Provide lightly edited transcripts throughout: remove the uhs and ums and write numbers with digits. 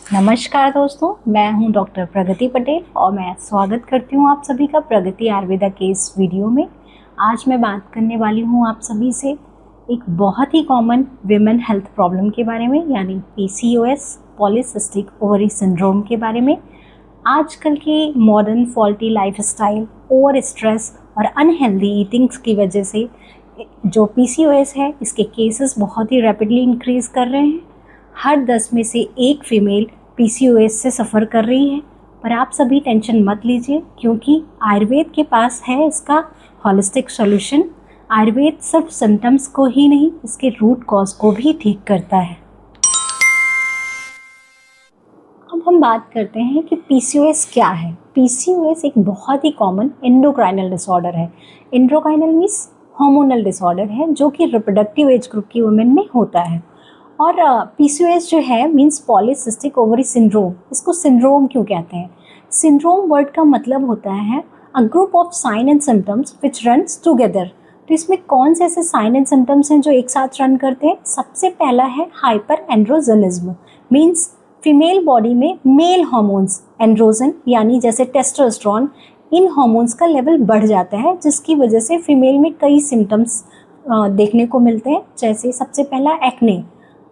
नमस्कार दोस्तों, मैं हूं डॉक्टर प्रगति पटेल और मैं स्वागत करती हूं आप सभी का प्रगति आयुर्वेदा के इस वीडियो में। आज मैं बात करने वाली हूं आप सभी से एक बहुत ही कॉमन विमेन हेल्थ प्रॉब्लम के बारे में, यानी PCOS पॉलीसिस्टिक ओवरी सिंड्रोम के बारे में। आजकल की modern faulty lifestyle, over stress और अनहेल्दी ईटिंग्स की वजह से जो PCOS है इसके केसेस बहुत ही रैपिडली इंक्रीज़ कर रहे हैं। हर 10 में से एक फीमेल PCOS से सफ़र कर रही है। पर आप सभी टेंशन मत लीजिए, क्योंकि आयुर्वेद के पास है इसका हॉलिस्टिक सॉल्यूशन। आयुर्वेद सिर्फ सिम्टम्स को ही नहीं, इसके रूट कॉज को भी ठीक करता है। अब हम बात करते हैं कि PCOS क्या है। PCOS एक बहुत ही कॉमन एंडोक्राइनल डिसऑर्डर है। एंडोक्राइनल मीन्स हार्मोनल डिसऑर्डर है, जो कि रिप्रोडक्टिव एज ग्रुप की वुमेन में होता है। और PCOS जो है मीन्स पॉलीसिस्टिक ओवरी सिंड्रोम। इसको सिंड्रोम क्यों कहते हैं? सिंड्रोम वर्ड का मतलब होता है a group of sine and symptoms which runs together. तो इसमें कौन से ऐसे साइन एंड सिम्टम्स हैं जो एक साथ रन करते हैं? सबसे पहला है हाइपर एंड्रोजनिज्म, मीन्स फीमेल बॉडी में मेल हार्मोन्स एंड्रोजन यानी जैसे टेस्टोस्टेरोन, इन हार्मोन्स का लेवल बढ़ जाता है, जिसकी वजह से फीमेल में कई सिम्टम्स देखने को मिलते हैं। जैसे सबसे पहला एक्ने,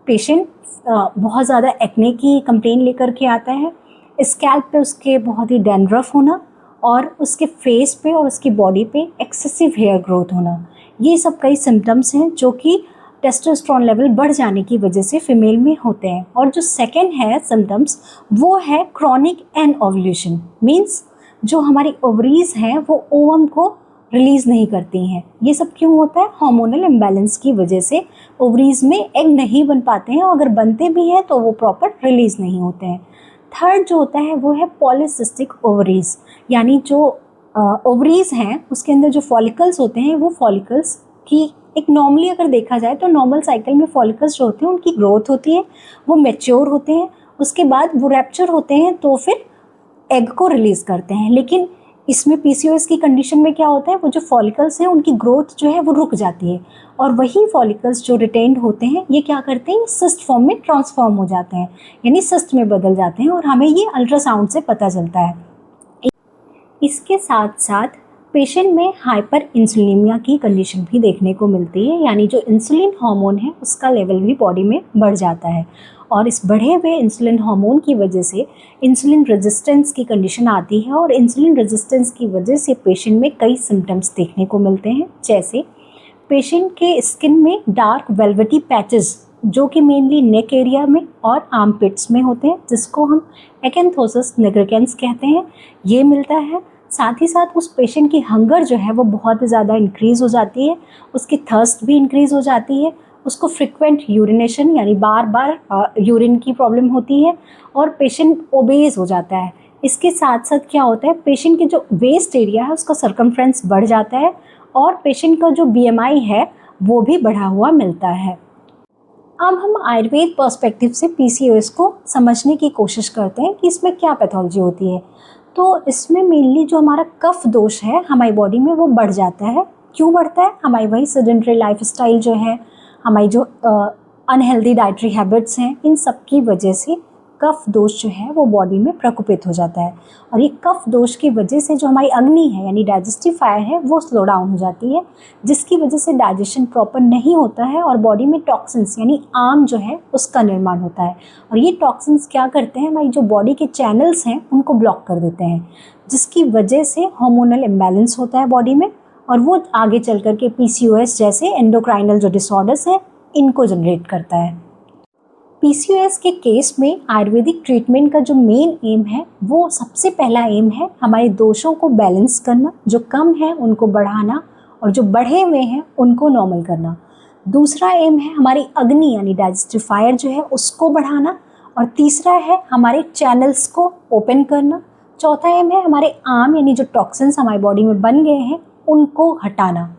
पेशेंट बहुत ज़्यादा एक्ने की कंप्लेन लेकर के आता है। स्कैल्प पे उसके बहुत ही डैंड्रफ होना और उसके फेस पे और उसकी बॉडी पे एक्सेसिव हेयर ग्रोथ होना, ये सब कई सिम्टम्स हैं जो कि टेस्टोस्टेरोन लेवल बढ़ जाने की वजह से फीमेल में होते हैं। और जो सेकेंड है सिम्टम्स, वो है क्रॉनिक एन ओव्यूलेशन, मीन्स जो हमारी ओवरीज हैं वो ओवम को रिलीज़ नहीं करती हैं। ये सब क्यों होता है? हार्मोनल इम्बैलेंस की वजह से ओवरीज में एग नहीं बन पाते हैं, और अगर बनते भी हैं तो वो प्रॉपर रिलीज़ नहीं होते हैं। थर्ड जो होता है वो है पॉलीसिस्टिक ओवरीज, यानी जो ओवरीज हैं उसके अंदर जो फॉलिकल्स होते हैं, वो फॉलिकल्स की एक नॉर्मली अगर देखा जाए तो नॉर्मल साइकिल में फॉलिकल्स जो होते हैं उनकी ग्रोथ होती है, वो मैच्योर होते हैं, उसके बाद वो रैप्चर होते हैं तो फिर एग को रिलीज़ करते हैं। लेकिन इसमें PCOS की कंडीशन में क्या होता है, वो जो फॉलिकल्स हैं उनकी ग्रोथ जो है वो रुक जाती है, और वही फॉलिकल्स जो रिटेन्ड होते हैं ये क्या करते हैं, सिस्ट फॉर्म में ट्रांसफॉर्म हो जाते हैं, यानी सिस्ट में बदल जाते हैं, और हमें ये अल्ट्रासाउंड से पता चलता है। इसके साथ साथ पेशेंट में हाइपर इंसुलिनीमिया की कंडीशन भी देखने को मिलती है, यानी जो इंसुलिन हार्मोन है उसका लेवल भी बॉडी में बढ़ जाता है, और इस बढ़े हुए इंसुलिन हार्मोन की वजह से इंसुलिन रेजिस्टेंस की कंडीशन आती है, और इंसुलिन रेजिस्टेंस की वजह से पेशेंट में कई सिम्टम्स देखने को मिलते हैं। जैसे पेशेंट के स्किन में डार्क वेलवेटी पैचेस, जो कि मेनली नेक एरिया में और आर्मपिट्स में होते हैं, जिसको हम एकेंथोसिस निग्रिकेंस कहते हैं, ये मिलता है। साथ ही साथ उस पेशेंट की हंगर जो है वो बहुत ज़्यादा इंक्रीज़ हो जाती है, उसकी थर्स्ट भी इंक्रीज़ हो जाती है, उसको फ्रिक्वेंट यूरिनेशन यानी बार बार यूरिन की प्रॉब्लम होती है, और पेशेंट ओबेज हो जाता है। इसके साथ साथ क्या होता है, पेशेंट के जो वेस्ट एरिया है उसका सर्कमफ्रेंस बढ़ जाता है, और पेशेंट का जो BMI है वो भी बढ़ा हुआ मिलता है। अब हम आयुर्वेद पर्सपेक्टिव से PCOS को समझने की कोशिश करते हैं कि इसमें क्या पैथोलॉजी होती है। तो इसमें मेनली जो हमारा कफ दोष है हमारी बॉडी में वो बढ़ जाता है। क्यों बढ़ता है? हमारी वही सेडेंटरी लाइफस्टाइल जो है, हमारी जो अनहेल्दी डाइटरी हैबिट्स हैं, इन सब की वजह से कफ दोष जो है वो बॉडी में प्रकोपित हो जाता है, और ये कफ दोष की वजह से जो हमारी अग्नि है यानी डाइजेस्टिव फायर है वो स्लो डाउन हो जाती है, जिसकी वजह से डाइजेशन प्रॉपर नहीं होता है, और बॉडी में टॉक्सिन्स यानी आम जो है उसका निर्माण होता है, और ये टॉक्सिन्स क्या करते हैं, हमारी जो बॉडी के चैनल्स हैं उनको ब्लॉक कर देते हैं, जिसकी वजह से हार्मोनल इम्बैलेंस होता है बॉडी में, और वो आगे चल कर के PCOS जैसे एंडोक्राइनल जो डिसऑर्डर्स हैं इनको जनरेट करता है। PCOS के केस में आयुर्वेदिक ट्रीटमेंट का जो मेन एम है, वो सबसे पहला एम है हमारे दोषों को बैलेंस करना, जो कम है उनको बढ़ाना और जो बढ़े हुए हैं उनको नॉर्मल करना। दूसरा एम है हमारी अग्नि यानी डाइजेस्टिव फायर जो है उसको बढ़ाना, और तीसरा है हमारे चैनल्स को ओपन करना। चौथा एम है हमारे आम यानी जो टॉक्सिन्स हमारी बॉडी में बन गए हैं उनको हटाना।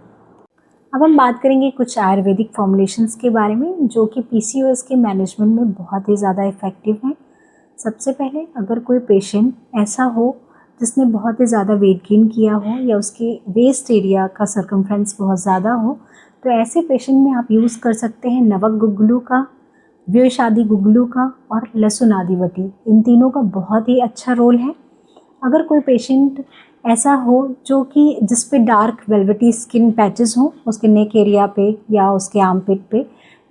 अब हम बात करेंगे कुछ आयुर्वेदिक फॉर्मुलेशंस के बारे में जो कि PCOS के मैनेजमेंट में बहुत ही ज़्यादा इफ़ेक्टिव हैं। सबसे पहले अगर कोई पेशेंट ऐसा हो जिसने बहुत ही ज़्यादा वेट गेन किया हो, या उसके वेस्ट एरिया का सर्कमफ्रेंस बहुत ज़्यादा हो, तो ऐसे पेशेंट में आप यूज़ कर सकते हैं नवक गुग्गुलू का, व्यूशादी गुगलू का और लहसुन आदि वटी, इन तीनों का बहुत ही अच्छा रोल है। अगर कोई पेशेंट ऐसा हो जो कि जिस पे डार्क वेलवेटी स्किन पैचेस हों उसके नेक एरिया पे या उसके आर्मपिट पे,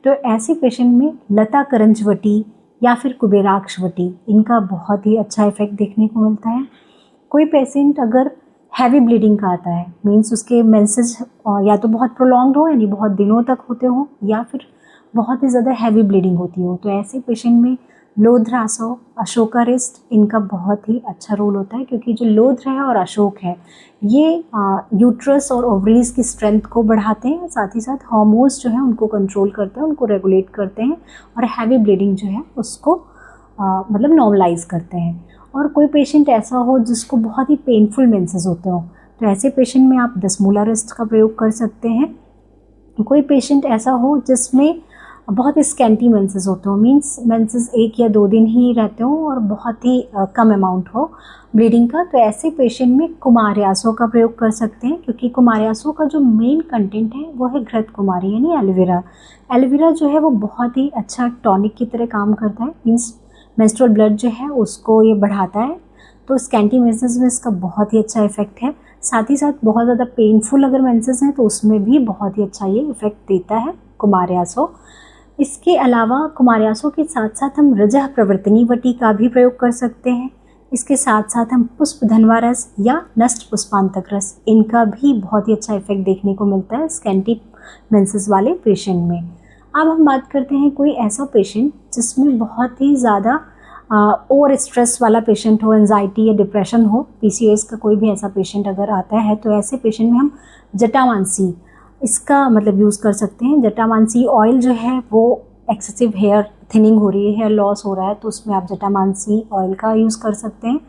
तो ऐसे पेशेंट में लता करंजवटी या फिर कुबेराक्षवटी, इनका बहुत ही अच्छा इफेक्ट देखने को मिलता है। कोई पेशेंट अगर हैवी ब्लीडिंग का आता है, मीन्स उसके मेंसेस या तो बहुत प्रोलॉन्ग्ड हो यानी बहुत दिनों तक होते हो या फिर बहुत ही ज़्यादा हैवी ब्लीडिंग होती हो, तो ऐसे पेशेंट में लोध्र आसव, अशोका रिस्ट, इनका बहुत ही अच्छा रोल होता है, क्योंकि जो लोध्र है और अशोक है ये यूट्रस और ओवरीज की स्ट्रेंथ को बढ़ाते हैं, साथ ही साथ हार्मोन्स जो है उनको कंट्रोल करते हैं, उनको रेगुलेट करते हैं और हैवी ब्लीडिंग जो है उसको मतलब नॉर्मलाइज करते हैं। और कोई पेशेंट ऐसा हो जिसको बहुत ही पेनफुल मेंसेस होते हो, तो ऐसे पेशेंट में आप दसमूला रिस्ट का प्रयोग कर सकते हैं। कोई पेशेंट ऐसा हो जिसमें बहुत ही स्कैंटी मेंसेस होते हो, मीन्स मेंसेस 1 या 2 दिन ही रहते हो और बहुत ही कम अमाउंट हो ब्लीडिंग का, तो ऐसे पेशेंट में कुमारयासो का प्रयोग कर सकते हैं, क्योंकि कुमारयासो का जो मेन कंटेंट है वो है घृत कुमारी यानी एलोवेरा। एलोवेरा जो है वो बहुत ही अच्छा टॉनिक की तरह काम करता है, मीन्स मेंस्ट्रुअल ब्लड जो है उसको ये बढ़ाता है, तो स्कैंटी मेंसेस में इसका बहुत ही अच्छा इफेक्ट है। साथ ही साथ बहुत ज़्यादा पेनफुल अगर मेंसेस हैं तो उसमें भी बहुत ही अच्छा ये इफेक्ट देता है कुमारयासो। इसके अलावा कुमारयासो के साथ साथ हम रजह प्रवर्तनी वटी का भी प्रयोग कर सकते हैं। इसके साथ साथ हम पुष्प धनवा रस या नष्ट पुष्पांतक रस, इनका भी बहुत ही अच्छा इफेक्ट देखने को मिलता है स्कैंटी मेंसेस वाले पेशेंट में। अब हम बात करते हैं कोई ऐसा पेशेंट जिसमें बहुत ही ज़्यादा ओवर स्ट्रेस वाला पेशेंट हो, एंजाइटी या डिप्रेशन हो, पीसीओएस का कोई भी ऐसा पेशेंट अगर आता है तो ऐसे पेशेंट में हम जटामांसी इसका मतलब यूज़ कर सकते हैं। जटामांसी ऑयल जो है वो एक्सेसिव हेयर थिनिंग हो रही है, हेयर लॉस हो रहा है, तो उसमें आप जटामांसी ऑयल का यूज़ कर सकते हैं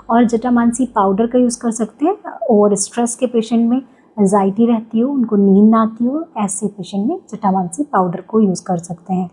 और जटामांसी पाउडर का यूज़ कर सकते हैं। ओवर स्ट्रेस के पेशेंट में, एंजाइटी रहती हो, उनको नींद ना आती हो, ऐसे पेशेंट में जटामांसी पाउडर को यूज़ कर सकते हैं।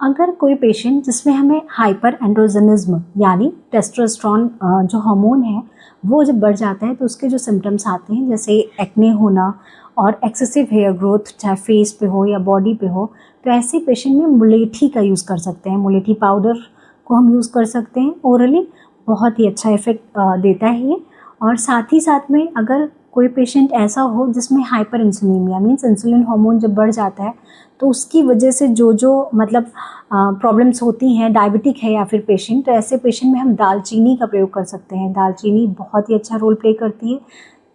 अगर कोई पेशेंट जिसमें हमें हाइपर एंड्रोजनिज्म यानी टेस्टोस्टेरोन जो हार्मोन है वो जब बढ़ जाता है तो उसके जो सिम्टम्स आते हैं जैसे एक्ने होना और एक्सेसिव हेयर ग्रोथ, चाहे फेस पे हो या बॉडी पे हो, तो ऐसे पेशेंट में मुलेठी का यूज़ कर सकते हैं। मुलेठी पाउडर को हम यूज़ कर सकते हैं ओरली, बहुत ही अच्छा इफेक्ट देता है ये। और साथ ही साथ में अगर कोई पेशेंट ऐसा हो जिसमें हाइपर इंसुलिनिया मीन्स इंसुलिन हार्मोन जब बढ़ जाता है तो उसकी वजह से जो मतलब प्रॉब्लम्स होती हैं, डायबिटिक है या फिर पेशेंट, तो ऐसे पेशेंट में हम दालचीनी का प्रयोग कर सकते हैं। दालचीनी बहुत ही अच्छा रोल प्ले करती है।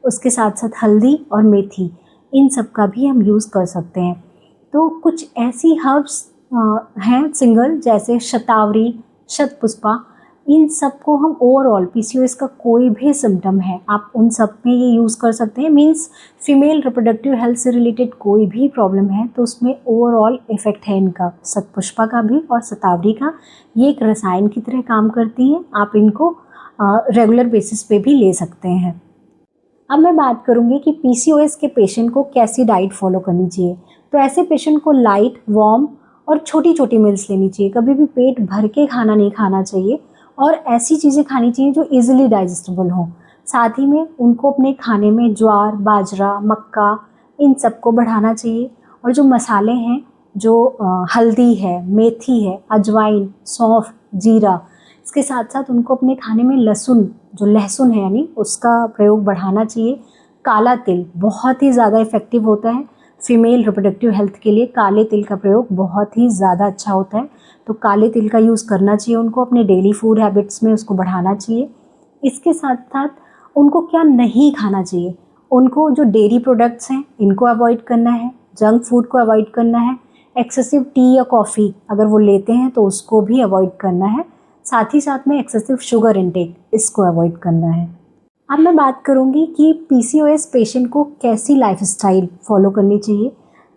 उसके साथ साथ हल्दी और मेथी, इन सब का भी हम यूज़ कर सकते हैं। तो कुछ ऐसी हर्ब्स हैं सिंगल, जैसे शतावरी, शतपुष्पा, इन सब को हम ओवरऑल पीसीओएस का कोई भी सिम्टम है आप उन सब में ये यूज़ कर सकते हैं। मींस फीमेल रिप्रोडक्टिव हेल्थ से रिलेटेड कोई भी प्रॉब्लम है तो उसमें ओवरऑल इफेक्ट है इनका, शतपुष्पा का भी और शतावरी का। ये एक रसायन की तरह काम करती हैं, आप इनको रेगुलर बेसिस पे भी ले सकते हैं। अब मैं बात करूँगी कि पीसीओएस के पेशेंट को कैसी डाइट फॉलो करनी चाहिए। तो ऐसे पेशेंट को लाइट, वार्म और छोटी छोटी मील्स लेनी चाहिए। कभी भी पेट भर के खाना नहीं खाना चाहिए और ऐसी चीज़ें खानी चाहिए जो इजीली डाइजेस्टेबल हों। साथ ही में उनको अपने खाने में ज्वार, बाजरा, मक्का, इन सबको बढ़ाना चाहिए। और जो मसाले हैं, जो हल्दी है, मेथी है, अजवाइन, सौंफ, जीरा, इसके साथ साथ उनको अपने खाने में लहसुन, जो लहसुन है यानी उसका प्रयोग बढ़ाना चाहिए। काला तिल बहुत ही ज़्यादा इफ़ेक्टिव होता है फीमेल रिप्रोडक्टिव हेल्थ के लिए। काले तिल का प्रयोग बहुत ही ज़्यादा अच्छा होता है, तो काले तिल का यूज़ करना चाहिए उनको अपने डेली फूड हैबिट्स में, उसको बढ़ाना चाहिए। इसके साथ साथ उनको क्या नहीं खाना चाहिए, उनको जो डेयरी प्रोडक्ट्स हैं इनको अवॉइड करना है, जंक फूड को अवॉइड करना है, एक्सेसिव टी या कॉफ़ी अगर वो लेते हैं तो उसको भी अवॉइड करना है, साथ ही साथ में एक्सेसिव शुगर इनटेक, इसको अवॉइड करना है। अब मैं बात करूंगी कि पीसीओएस पेशेंट को कैसी लाइफस्टाइल फॉलो करनी चाहिए।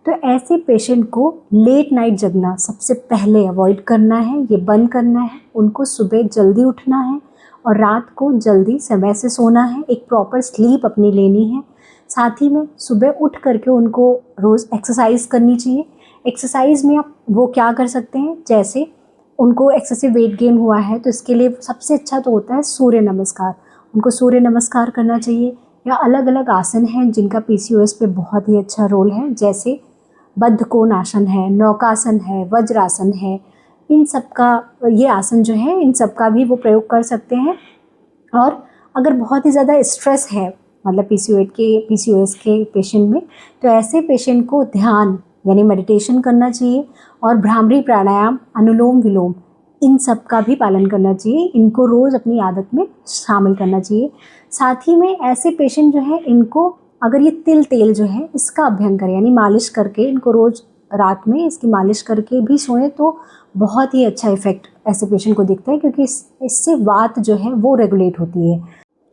तो ऐसे पेशेंट को लेट नाइट जगना सबसे पहले अवॉइड करना है, ये बंद करना है। उनको सुबह जल्दी उठना है और रात को जल्दी समय से सोना है, एक प्रॉपर स्लीप अपनी लेनी है। साथ ही में सुबह उठ करके उनको रोज़ एक्सरसाइज करनी चाहिए। एक्सरसाइज में आप वो क्या कर सकते हैं, जैसे उनको एक्सेसिव वेट गेन हुआ है तो इसके लिए सबसे अच्छा तो होता है सूर्य नमस्कार, उनको सूर्य नमस्कार करना चाहिए। या अलग अलग आसन हैं जिनका पीसीओएस पे बहुत ही अच्छा रोल है, जैसे बद्धकोण आसन है, नौकासन है, वज्रासन है, इन सब का ये आसन जो है इन सब का भी वो प्रयोग कर सकते हैं। और अगर बहुत ही ज़्यादा स्ट्रेस है मतलब पीसीओएस के पेशेंट में, तो ऐसे पेशेंट को ध्यान यानी मेडिटेशन करना चाहिए और भ्रामरी प्राणायाम, अनुलोम विलोम इन सब का भी पालन करना चाहिए। इनको रोज़ अपनी आदत में शामिल करना चाहिए। साथ ही में ऐसे पेशेंट जो है इनको अगर ये तिल तेल जो है इसका अभ्यंग करें यानी मालिश करके, इनको रोज़ रात में इसकी मालिश करके भी सोएं तो बहुत ही अच्छा इफेक्ट ऐसे पेशेंट को दिखता है, क्योंकि इससे वात जो है वो रेगुलेट होती है।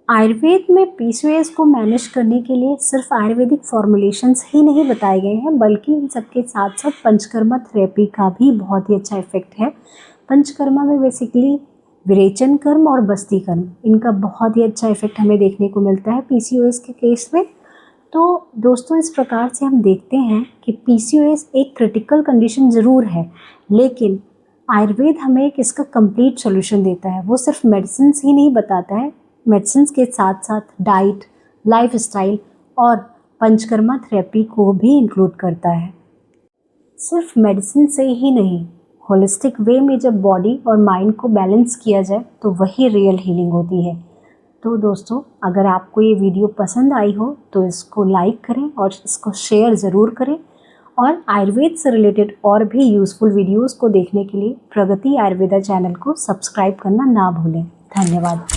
आयुर्वेद में पीसीओएस को मैनेज करने के लिए सिर्फ आयुर्वेदिक फॉर्मुलेशंस ही नहीं बताए गए हैं, बल्कि इन सबके साथ साथ पंचकर्मा थेरेपी का भी बहुत ही अच्छा इफेक्ट है। पंचकर्मा में बेसिकली विरेचन कर्म और बस्ती कर्म, इनका बहुत ही अच्छा इफेक्ट हमें देखने को मिलता है पीसीओएस के केस में। तो दोस्तों, इस प्रकार से हम देखते हैं कि पीसीओएस एक क्रिटिकल कंडीशन ज़रूर है, लेकिन आयुर्वेद हमें एक इसका कंप्लीट सॉल्यूशन देता है। वो सिर्फ मेडिसिन ही नहीं बताता है, मेडिसिन के साथ साथ डाइट, लाइफस्टाइल और पंचकर्मा थेरेपी को भी इंक्लूड करता है। सिर्फ मेडिसिन से ही नहीं, होलिस्टिक वे में जब बॉडी और माइंड को बैलेंस किया जाए तो वही रियल हीलिंग होती है। तो दोस्तों, अगर आपको ये वीडियो पसंद आई हो तो इसको लाइक करें और इसको शेयर ज़रूर करें, और आयुर्वेद से रिलेटेड और भी यूज़फुल वीडियोस को देखने के लिए प्रगति आयुर्वेदा चैनल को सब्सक्राइब करना ना भूलें। धन्यवाद।